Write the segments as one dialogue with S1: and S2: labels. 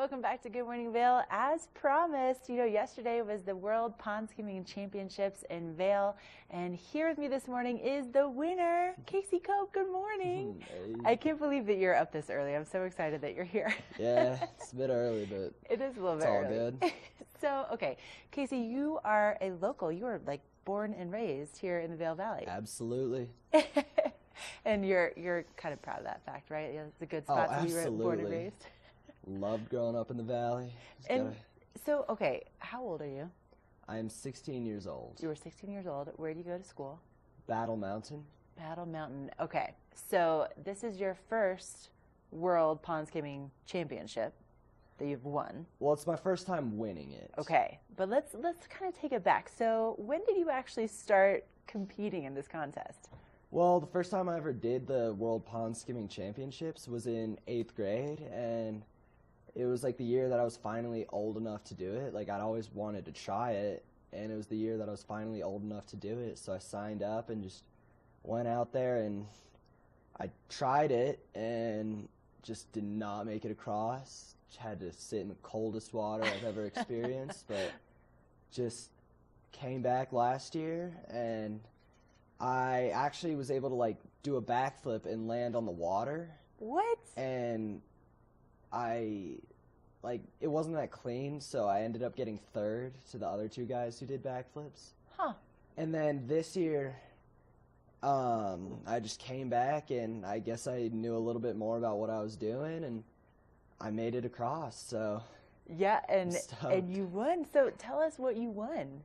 S1: Welcome back to Good Morning Vail. As promised, yesterday was the World Pond Skimming Championships in Vail, and here with me this morning is the winner, Casey Cope. Good morning.
S2: Hey.
S1: I can't believe that you're up this early. I'm so excited that you're here.
S2: Yeah, it's a bit early, but
S1: it is a little bit
S2: all
S1: early.
S2: good.
S1: So, okay, Casey, you are a local. You were like born and raised here in the Vail Valley.
S2: Absolutely.
S1: And you're kind of proud of that fact, right? Yeah, it's a good spot to be born and raised.
S2: Loved growing up in the valley.
S1: So, okay, how old are you?
S2: I am 16 years old.
S1: You were 16 years old. Where do you go to school?
S2: Battle Mountain.
S1: Battle Mountain. Okay, so this is your first World Pond Skimming Championship that you've won.
S2: Well, it's my first time winning it.
S1: Okay, but let's kind of take it back. So when did you actually start competing in this contest?
S2: Well, the first time I ever did the World Pond Skimming Championships was in 8th grade, and it was like the year that I was finally old enough to do it. Like, I'd always wanted to try it, and it was the year that I was finally old enough to do it. So I signed up and just went out there, and I tried it and just did not make it across. Had to sit in the coldest water I've ever experienced, but just came back last year, and I actually was able to like do a backflip and land on the water.
S1: What?
S2: And it wasn't that clean, so I ended up getting third to the other two guys who did backflips.
S1: Huh.
S2: And then this year, I just came back, and I guess I knew a little bit more about what I was doing, and I made it across, so.
S1: Yeah, and you won. So tell us what you won.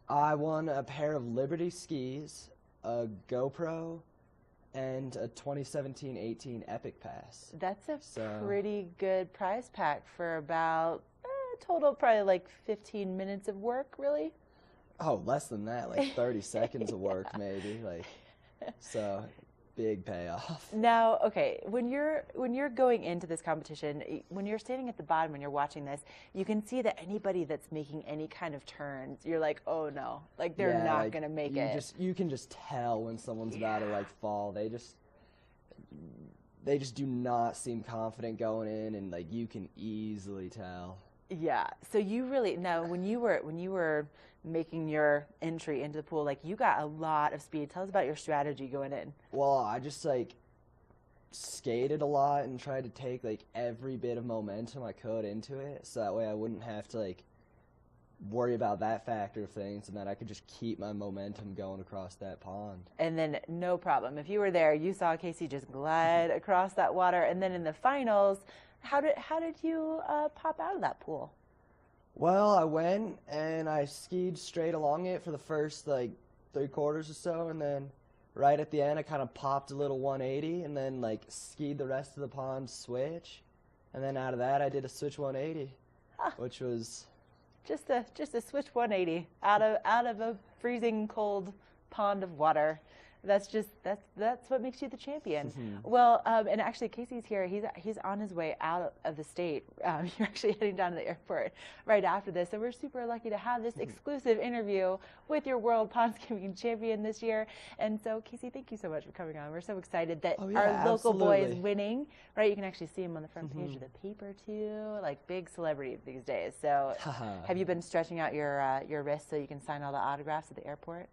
S2: I won a pair of Liberty skis, a GoPro, and a 2017-18 Epic Pass.
S1: That's a pretty good prize pack for about total probably like 15 minutes of work, really?
S2: Oh, less than that, like 30 seconds of work maybe. So big payoff.
S1: Now, okay, when you're going into this competition, when you're standing at the bottom and you're watching this, you can see that anybody that's making any kind of turns, you're like, oh no, like they're not gonna make it.
S2: You can just tell when someone's about to like fall. They just do not seem confident going in, and like you can easily tell.
S1: Yeah. So you really when you were making your entry into the pool, like you got a lot of speed. Tell us about your strategy going in.
S2: Well, I just like skated a lot and tried to take like every bit of momentum I could into it, so that way I wouldn't have to like worry about that factor of things, and that I could just keep my momentum going across that pond.
S1: And then no problem. If you were there, you saw Casey just glide across that water, and then in the finals, how did you pop out of that pool?
S2: Well, I went and I skied straight along it for the first like 3/4 or so, and then right at the end I kind of popped a little 180 and then like skied the rest of the pond switch, and then out of that I did a switch 180, which was
S1: just a switch 180 out of a freezing cold pond of water. That's what makes you the champion. Well, and actually Casey's here. He's on his way out of the state. You're actually heading down to the airport right after this. So we're super lucky to have this exclusive interview with your World Pond Skimming champion this year. And so Casey, thank you so much for coming on. We're so excited that our local boy is winning, right? You can actually see him on the front page of the paper too, like big celebrity these days. So have you been stretching out your wrist so you can sign all the autographs at the airport?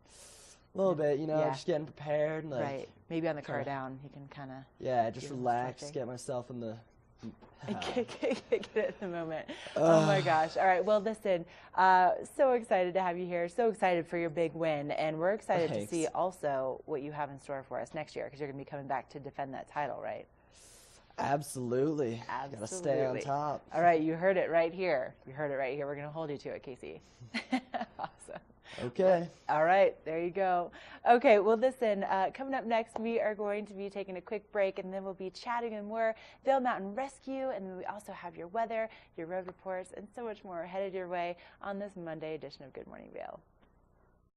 S2: A little bit, just getting prepared. Like,
S1: right. Maybe on the car down, you can kind of.
S2: Yeah, just relax, get myself in the.
S1: Get it in the moment. Oh my gosh. All right. Well, listen, so excited to have you here. So excited for your big win. And we're excited to see also what you have in store for us next year, because you're going to be coming back to defend that title, right?
S2: Absolutely. Got to stay on top.
S1: All right. You heard it right here. You heard it right here. We're going to hold you to it, Casey. Awesome.
S2: Okay.
S1: All right, there you go. Okay, well, listen, coming up next, we are going to be taking a quick break, and then we'll be chatting and more Vail Mountain Rescue, and then we also have your weather, your road reports, and so much more headed your way on this Monday edition of Good Morning Vail.